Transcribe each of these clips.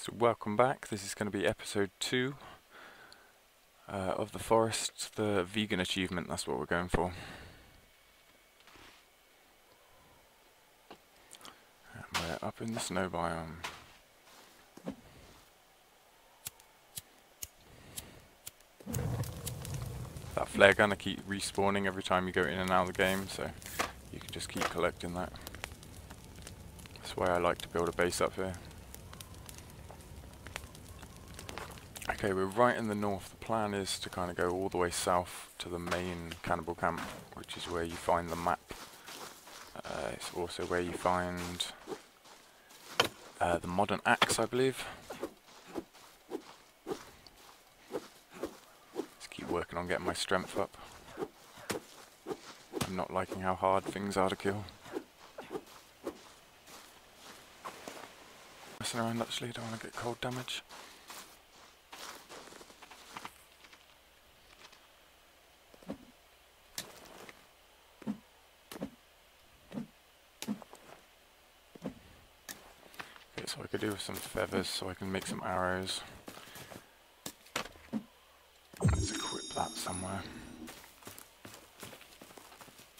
So welcome back. This is going to be episode 2 of the forest, the vegan achievement. That's what we're going for. And we're up in the snow biome. That flare gun will keep respawning every time you go in and out of the game, so you can just keep collecting that. That's why I like to build a base up here. Okay, we're right in the north. The plan is to kind of go all the way south to the main cannibal camp, which is where you find the map. It's also where you find the modern axe, I believe. Let's keep working on getting my strength up. I'm not liking how hard things are to kill. Messing around actually, don't want to get cold damage. So I could do with some feathers so I can make some arrows. Let's equip that somewhere.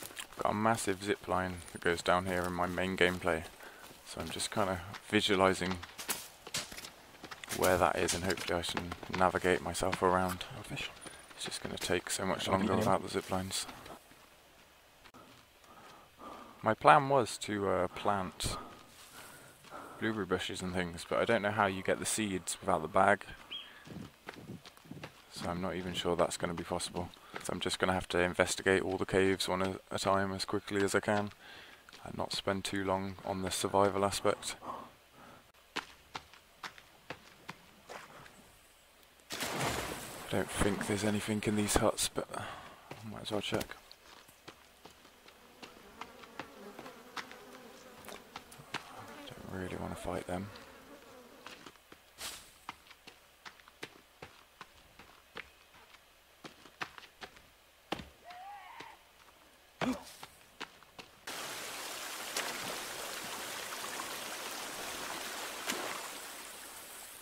I've got a massive zip line that goes down here in my main gameplay, so I'm just kind of visualizing where that is, and hopefully I can navigate myself around. It's just going to take so much longer without the zip lines. My plan was to plant blueberry bushes and things, but I don't know how you get the seeds without the bag, so I'm not even sure that's going to be possible. So I'm just going to have to investigate all the caves one at a time as quickly as I can and not spend too long on the survival aspect. I don't think there's anything in these huts, but I might as well check. Really want to fight them.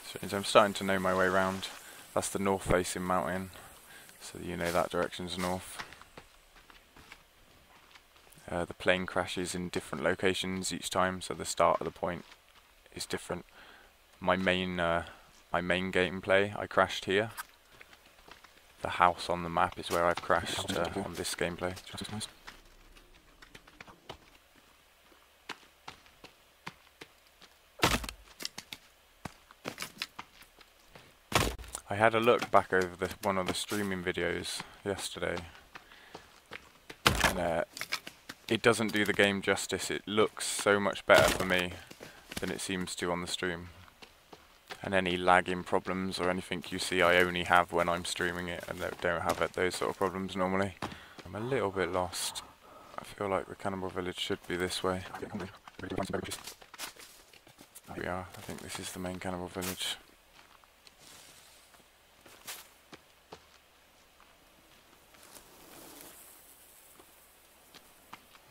So I'm starting to know my way around. That's the north facing mountain, so you know that direction's north. The plane crashes in different locations each time, so the start of the point is different. My main gameplay, I crashed here. The house on the map is where I've crashed on this gameplay. I had a look back over one of the streaming videos yesterday, and it doesn't do the game justice. It looks so much better for me than it seems to on the stream. And any lagging problems or anything you see, I only have when I'm streaming it, and don't have those sort of problems normally. I'm a little bit lost. I feel like the cannibal village should be this way. Here we are. I think this is the main cannibal village.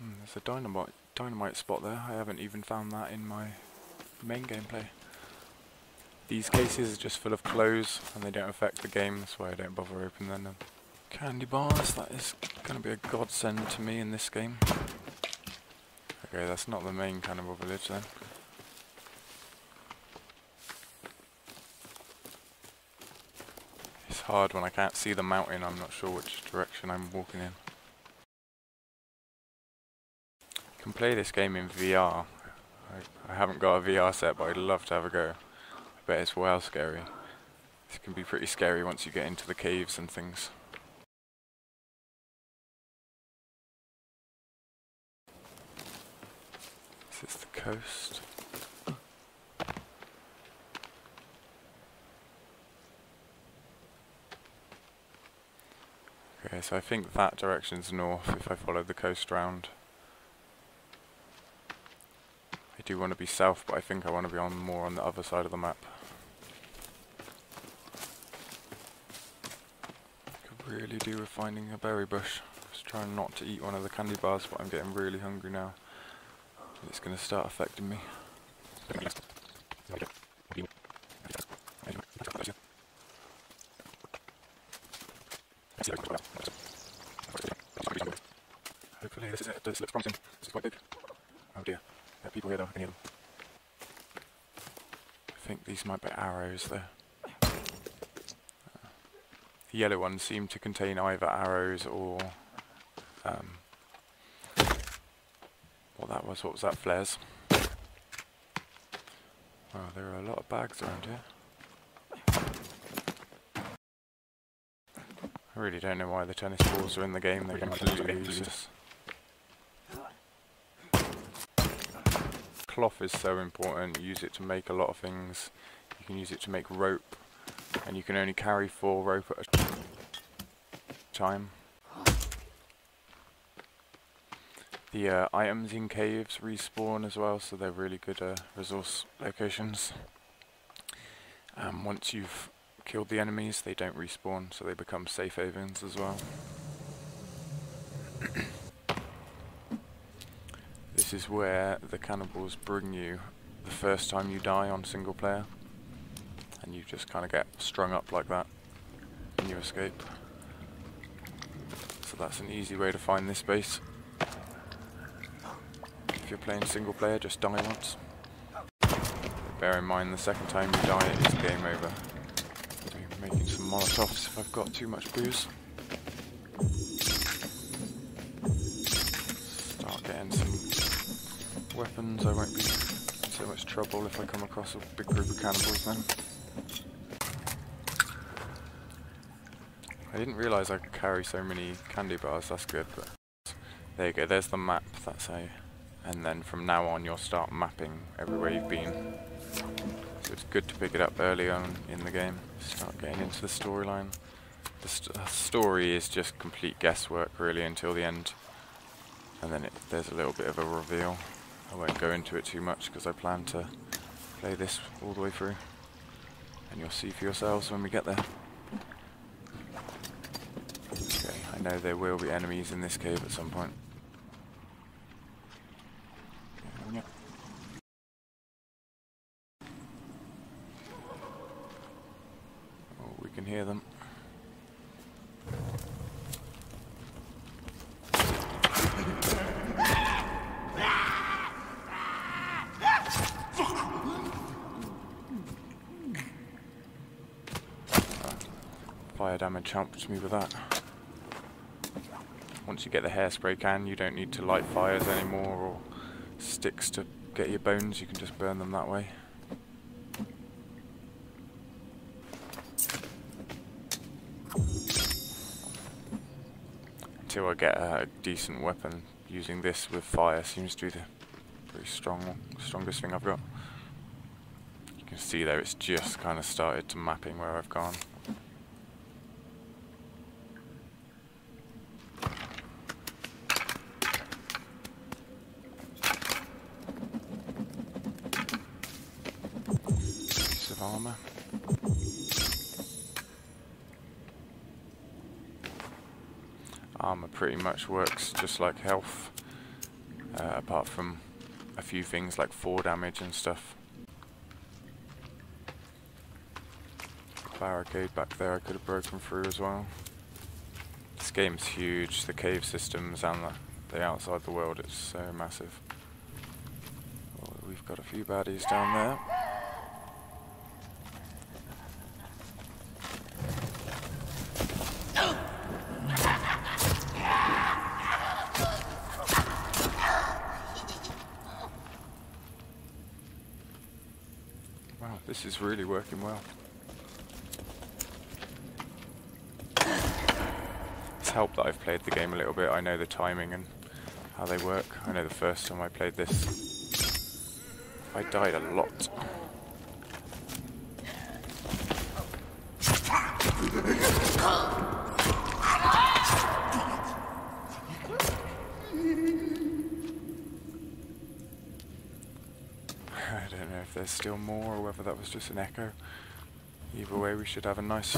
There's a dynamite spot there. I haven't even found that in my main gameplay. These cases are just full of clothes and they don't affect the game, that's why I don't bother opening them. Candy bars, that is going to be a godsend to me in this game. Okay, that's not the main cannibal village then. It's hard when I can't see the mountain, I'm not sure which direction I'm walking in. I can play this game in VR. I haven't got a VR set, but I'd love to have a go. I bet it's well scary. This can be pretty scary once you get into the caves and things. This is the coast. Okay, so I think that direction's north if I follow the coast round. I do want to be south, but I think I want to be more on the other side of the map. Could really do with finding a berry bush. Just trying not to eat one of the candy bars, but I'm getting really hungry now. It's going to start affecting me. This looks promising. This is quite big. Oh dear. There are people here though, I can hear them. I think these might be arrows there. The yellow ones seem to contain either arrows or what was that, flares? Wow, there are a lot of bags around here. I really don't know why the tennis balls are in the game, they're completely useless. Cloth is so important, you use it to make a lot of things. You can use it to make rope, and you can only carry 4 rope at a time. The items in caves respawn as well, so they're really good resource locations. Once you've killed the enemies, they don't respawn, so they become safe havens as well. This is where the cannibals bring you the first time you die on single player, and you just kind of get strung up like that and you escape. So that's an easy way to find this base. If you're playing single player, just die once. Bear in mind the second time you die it is game over. I'm making some molotovs if I've got too much booze. Start getting some weapons. I won't be in so much trouble if I come across a big group of cannibals then. I didn't realise I could carry so many candy bars, that's good, but there you go, there's the map, that's how, and then from now on you'll start mapping everywhere you've been. So it's good to pick it up early on in the game, start getting into the storyline. The story is just complete guesswork really until the end, and then there's a little bit of a reveal. I won't go into it too much because I plan to play this all the way through, and you'll see for yourselves when we get there. Okay, I know there will be enemies in this cave at some point. Oh, we can hear them. Fire damage helped me with that. Once you get the hairspray can, you don't need to light fires anymore or sticks to get your bones, you can just burn them that way. Until I get a decent weapon, using this with fire seems to be the pretty strongest thing I've got. You can see there it's just kind of started to mapping where I've gone. Armor. Armor pretty much works just like health, apart from a few things like 4 damage and stuff. Barricade back there I could have broken through as well. This game's huge, the cave systems and the outside the world, it's so massive. Oh, we've got a few baddies down there. Wow, this is really working well. It's helped that I've played the game a little bit. I know the timing and how they work. I know the first time I played this, I died a lot. I don't know if there's still more or whether that was just an echo. Either way, we should have a nice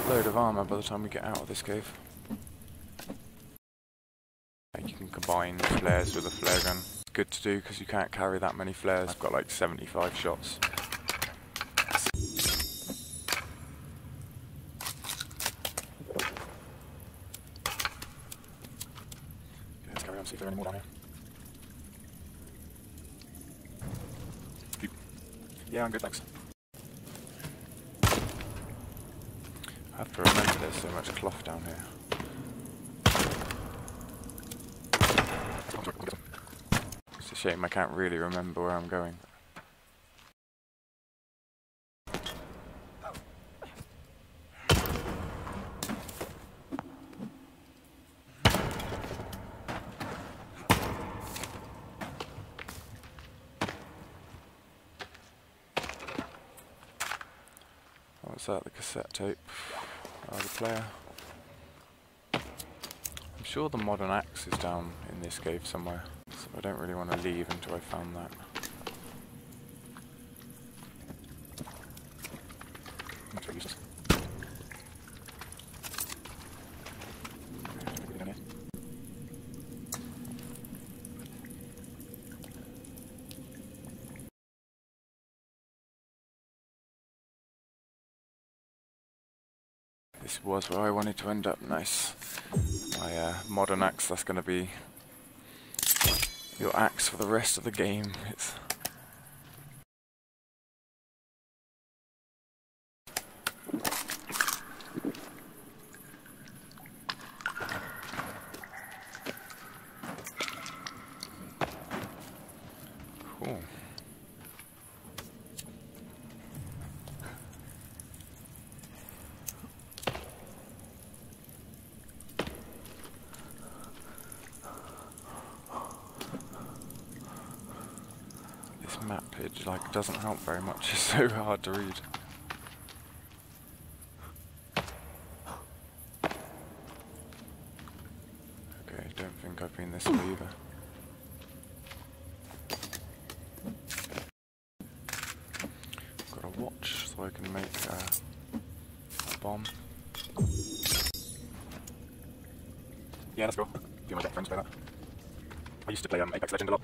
load of armor by the time we get out of this cave. You can combine flares with a flare gun. It's good to do because you can't carry that many flares. I've got like 75 shots. Let's carry on, see if there any more down here? Yeah, I'm good, thanks. I have to remember there's so much cloth down here. It's a shame I can't really remember where I'm going. What's that, the cassette tape? Oh, the player. I'm sure the modern axe is down in this cave somewhere, so I don't really want to leave until I found that. That's very useless. This was where I wanted to end up. Nice. My modern axe, that's going to be your axe for the rest of the game. It's cool. Map page doesn't help very much. It's so hard to read. Okay, don't think I've been this way either. Got a watch so I can make a bomb. Yeah, let's go. A few of my friends play that. I used to play Apex Legends a lot.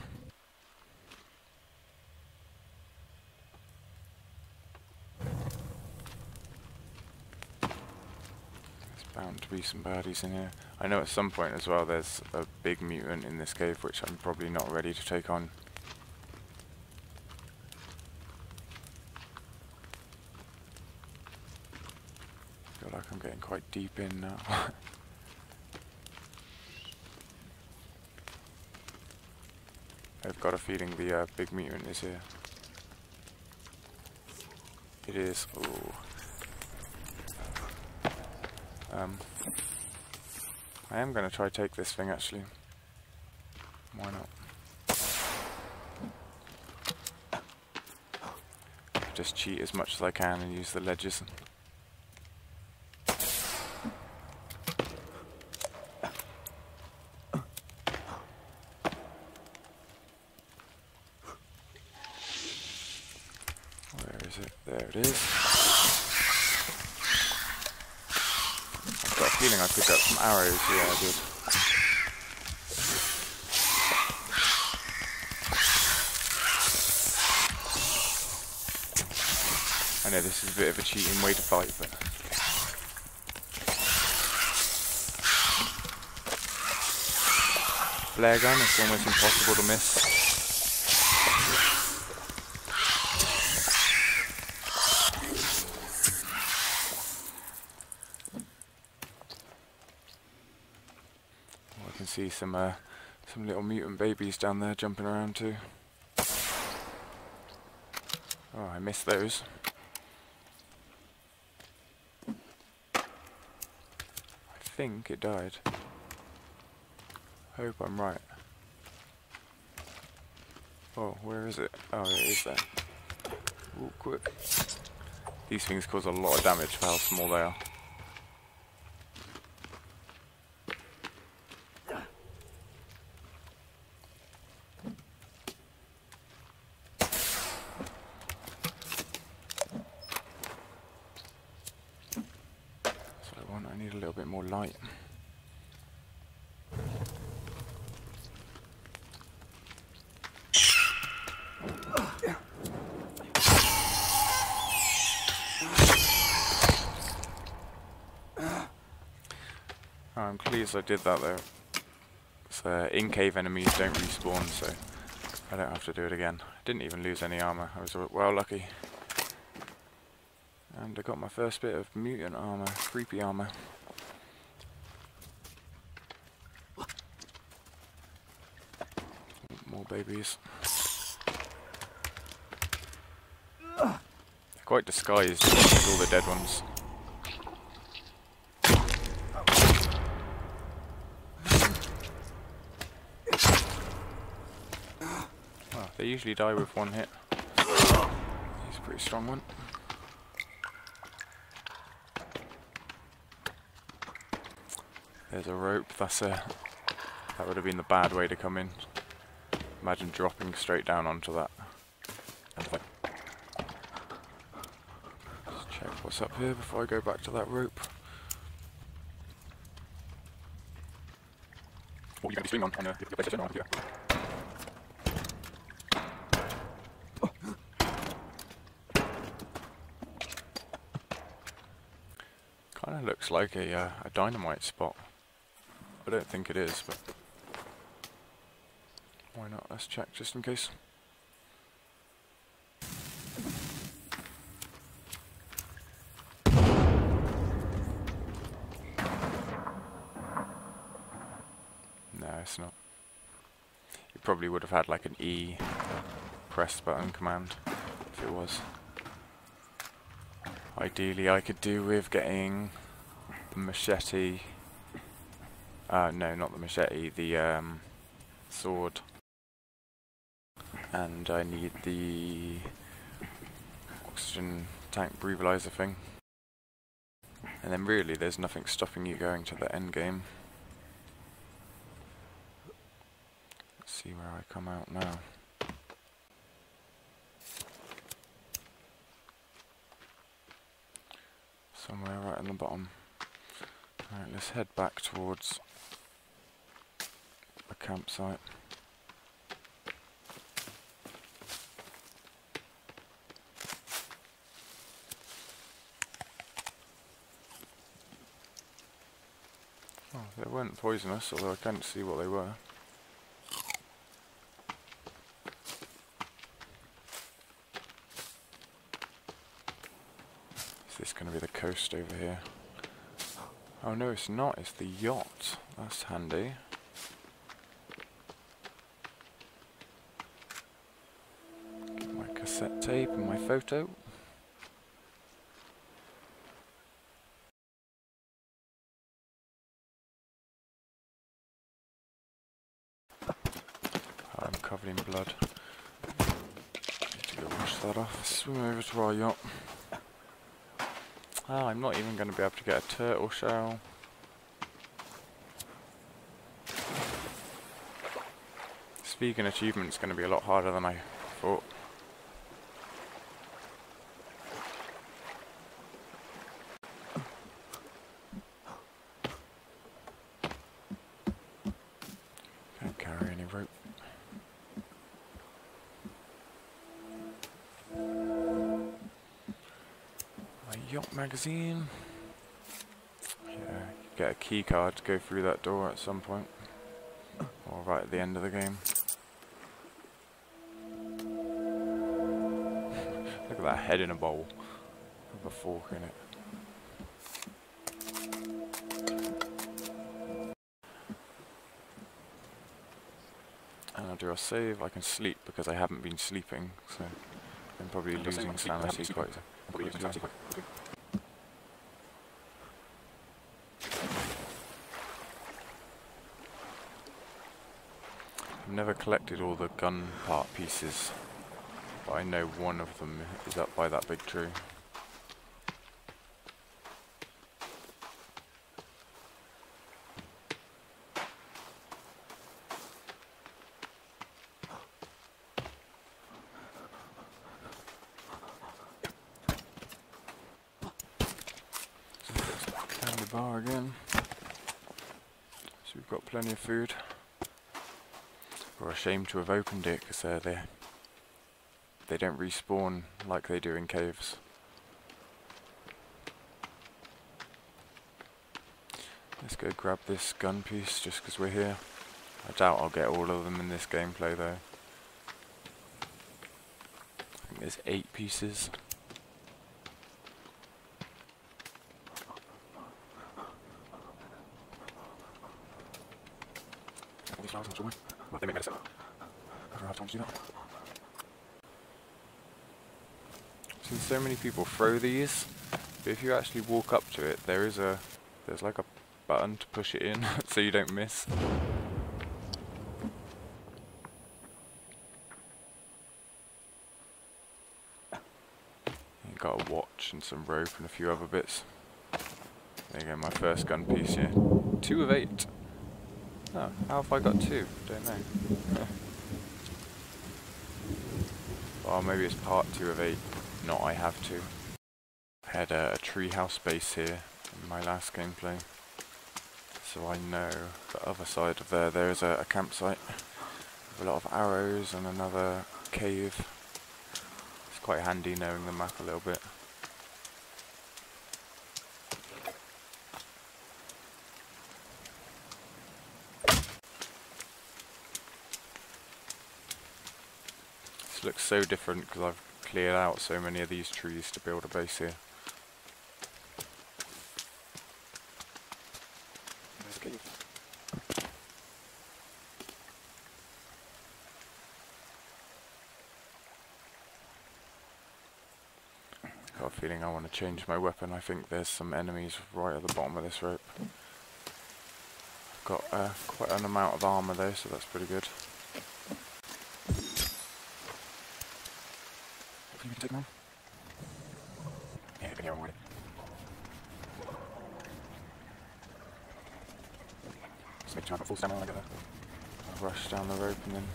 Bound to be some baddies in here. I know at some point as well there's a big mutant in this cave which I'm probably not ready to take on. I feel like I'm getting quite deep in now. I've got a feeling the big mutant is here. It is. Ooh. I am going to try take this thing actually. Why not? Just cheat as much as I can and use the ledges. Where is it? There it is. I've got a feeling I picked up some arrows. Yeah, I did. I know this is a bit of a cheating way to fight, but flare gun, it's almost impossible to miss. I can see some little mutant babies down there jumping around too. Oh, I missed those. I think it died. Hope I'm right. Oh, where is it? Oh, it is there. Ooh, quick. These things cause a lot of damage for how small they are. I need a little bit more light. I'm pleased I did that though. in-cave enemies don't respawn, so I don't have to do it again. I didn't even lose any armor. I was well lucky. And I got my first bit of mutant armor, creepy armor. More babies. They're quite disguised with all the dead ones. Oh, they usually die with one hit. He's a pretty strong one. There's a rope. That would have been the bad way to come in. Imagine dropping straight down onto that. Just check what's up here before I go back to that rope. What are you going to be streaming on your PlayStation or on your computer? Kind of looks like a dynamite spot. I don't think it is, but why not? Let's check just in case. No, it's not. You probably would have had like an E press button command if it was. Ideally I could do with getting the machete. No, not the machete, the sword. And I need the oxygen tank breathalyzer thing. And then really there's nothing stopping you going to the end game. Let's see where I come out now. Somewhere right in the bottom. Alright, let's head back towards the campsite. Oh, they weren't poisonous, although I can't see what they were. Is this going to be the coast over here? Oh no, it's not, it's the yacht. That's handy. Get my cassette tape and my photo. Oh, I'm covered in blood. Need to go wash that off. Swim over to our yacht. Ah, I'm not even going to be able to get a turtle shell. This vegan achievement's going to be a lot harder than I thought. Can't carry any rope. Yacht magazine. Yeah, you get a key card to go through that door at some point. Or right at the end of the game. Look at that head in a bowl with a fork in it. And I'll do a save. I can sleep because I haven't been sleeping, so I'm probably losing sanity quite quickly. I've never collected all the gun part pieces, but I know one of them is up by that big tree. Candy bar again. So we've got plenty of food. We're ashamed to have opened it because they don't respawn like they do in caves. Let's go grab this gun piece just because we're here. I doubt I'll get all of them in this gameplay though. I think there's 8 pieces. All these flowers on the way. Well, they make medicine. I don't have time to do that. I've seen so many people throw these, but if you actually walk up to it, there's like a button to push it in so you don't miss. You got a watch and some rope and a few other bits. There you go, my first gun piece here. 2 of 8. Oh, how have I got 2? Don't know. Or maybe it's part 2 of 8. Not I have 2. I had a treehouse base here in my last gameplay. So I know the other side of there is a campsite with a lot of arrows and another cave. It's quite handy knowing the map a little bit. This looks so different because I've cleared out so many of these trees to build a base here. There's a cave. Got a feeling I want to change my weapon. I think there's some enemies right at the bottom of this rope. I've got quite an amount of armour though, so that's pretty good. Hopefully we can take them on. Yeah, you can hear them already. Just make sure I've got full stamina when I get there. I'll rush down the rope and then...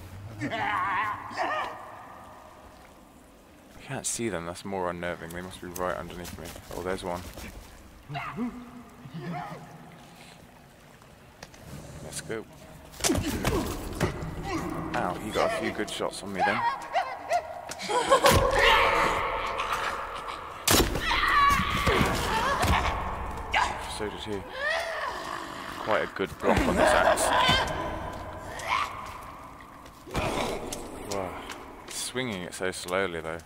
I can't see them, that's more unnerving. They must be right underneath me. Oh, there's one. Let's go. Ow, he got a few good shots on me then. So did he. Quite a good block on this axe. Wow. Swinging it so slowly though.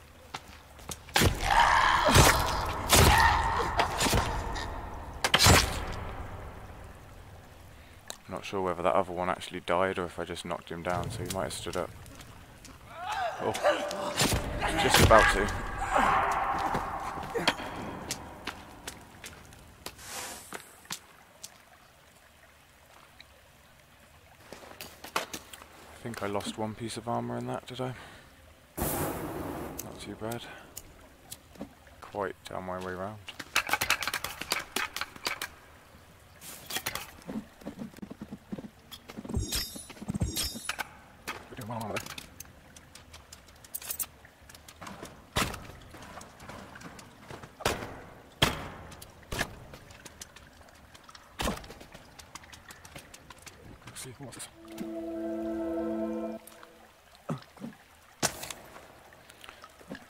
I'm not sure whether that other one actually died or if I just knocked him down, so he might have stood up. Oh, just about to. I think I lost 1 piece of armour in that, did I? Not too bad. Quite down my way round. We're doing well on armour there. Let's see, what's this?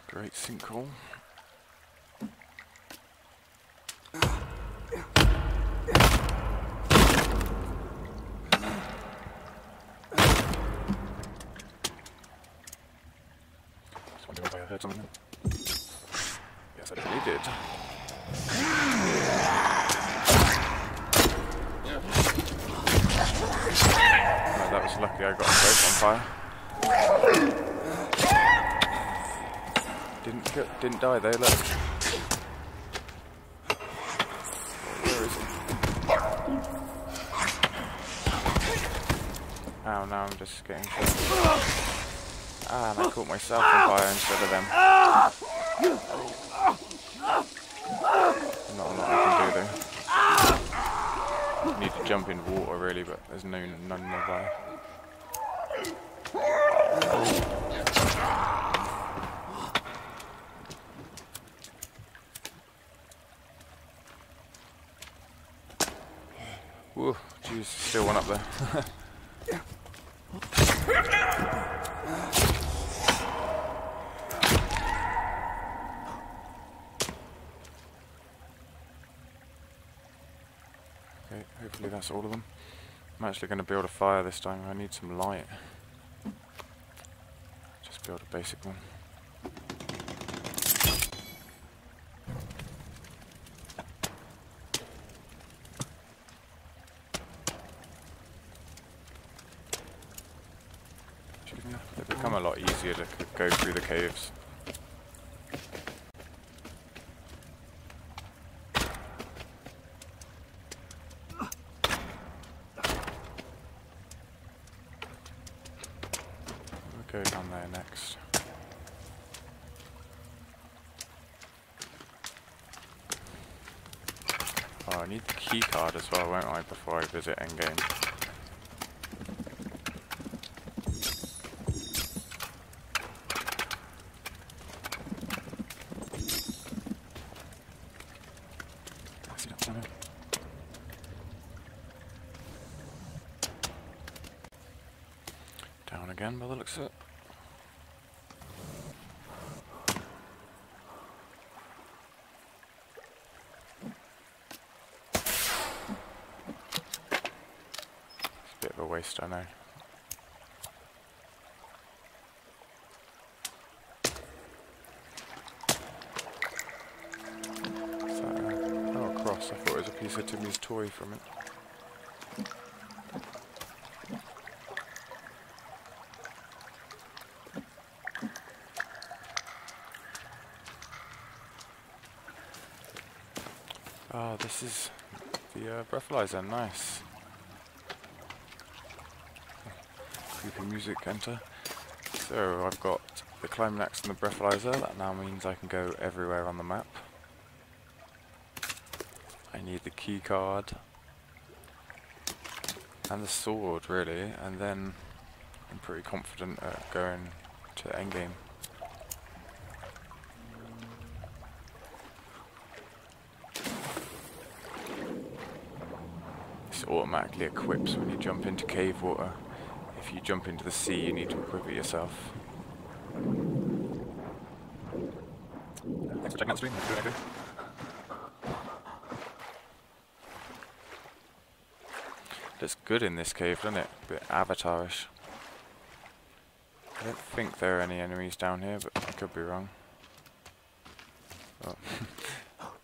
Great sinkhole. Just wondering if I heard something. Yes, I definitely did. Well, that was lucky I got them both on fire. Didn't die though, look. Where is he? Ow, now I'm just getting shot. Ah, and I caught myself on fire instead of them. Not a lot I can do though. Need to jump in water really, but there's none nearby. Whoa, jeez, still one up there. Okay, hopefully that's all of them. I'm actually going to build a fire this time. I need some light. Just build a basic one. They've become a lot easier to go through the caves. We'll go down there next. Oh, I need the key card as well, won't I, before I visit endgame. Down again by the looks of it. It's a bit of a waste, I know. Is that a cross? I thought it was a piece of Timmy's toy from it. Oh, this is the breathalyzer, nice. Creepy music enter. So I've got the climbing axe and the breathalyzer, that now means I can go everywhere on the map. I need the key card and the sword really, and then I'm pretty confident at going to endgame. Automatically equips when you jump into cave water. If you jump into the sea, you need to equip it yourself. Thanks for checking out the stream. That's good, looks good in this cave, doesn't it? A bit Avatar-ish. I don't think there are any enemies down here, but I could be wrong. Well,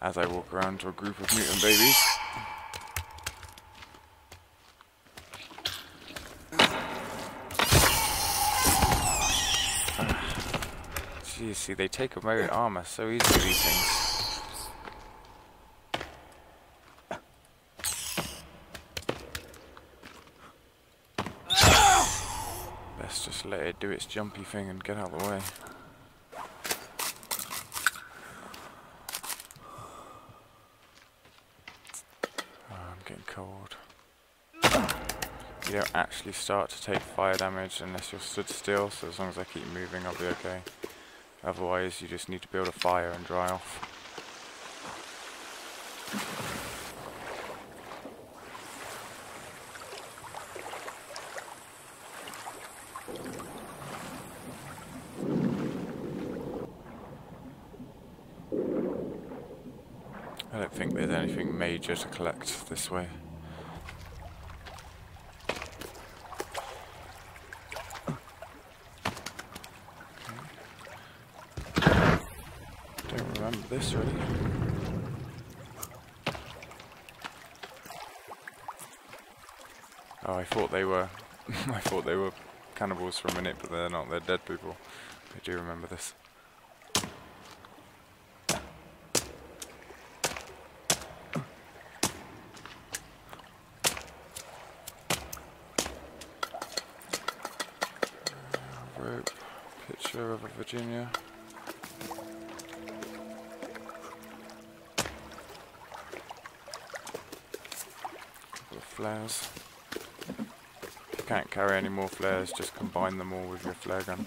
as I walk around to a group of mutant babies. You see, they take away armor so easily, these things. Let's just let it do its jumpy thing and get out of the way. Oh, I'm getting cold. You don't actually start to take fire damage unless you're stood still, so as long as I keep moving I'll be okay. Otherwise, you just need to build a fire and dry off. I don't think there's anything major to collect this way. Remember this really. Oh, I thought they were I thought they were cannibals for a minute, but they're not, they're dead people. I do remember this. Rope, picture of a Virginia. Flares. If you can't carry any more flares, just combine them all with your flare gun.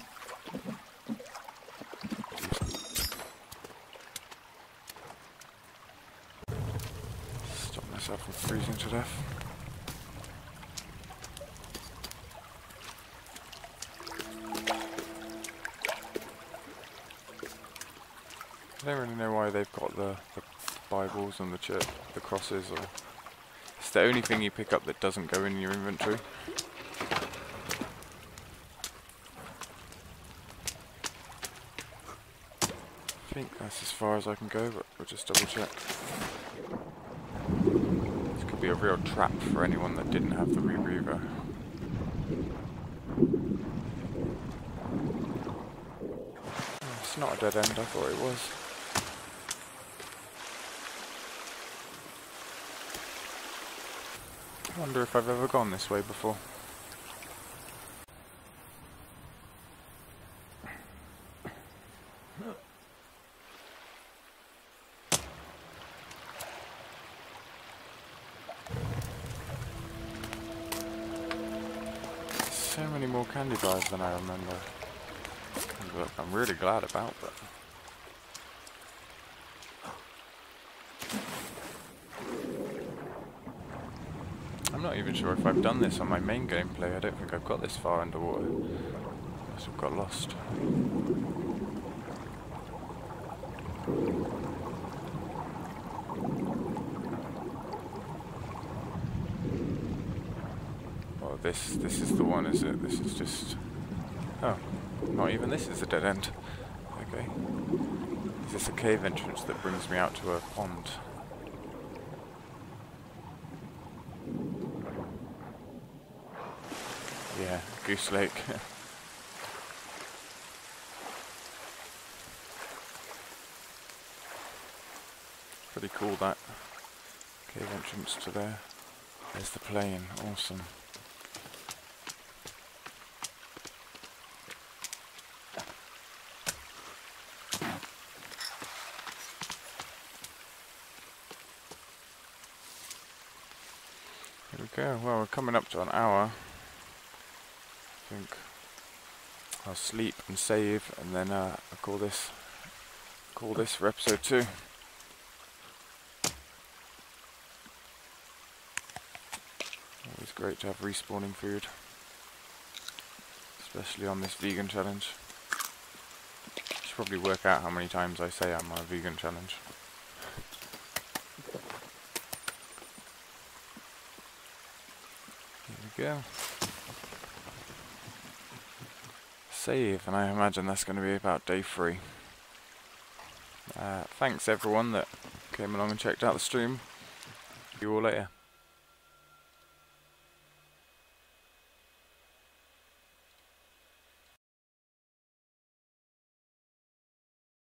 Stop myself from freezing to death. I don't really know why they've got the Bibles and the crosses, or It's the only thing you pick up that doesn't go in your inventory. I think that's as far as I can go, but we'll just double check. This could be a real trap for anyone that didn't have the rebreather. Oh, it's not a dead end, I thought it was. I wonder if I've ever gone this way before. So many more candy bars than I remember. Look, I'm really glad about that. I'm not even sure if I've done this on my main gameplay. I don't think I've got this far underwater. I must have got lost. Oh, this is the one, is it? This is just... Oh, not even this is a dead end. Okay. Is this a cave entrance that brings me out to a pond? Yeah, Goose Lake. Pretty cool, that cave entrance to there. There's the plane, awesome. Here we go. Well, we're coming up to an hour. I think I'll sleep and save, and then I'll call this for episode 2. Always great to have respawning food, especially on this vegan challenge. Should probably work out how many times I say I'm on a vegan challenge. Here we go. Save, and I imagine that's going to be about day 3. Thanks everyone that came along and checked out the stream. See you all later.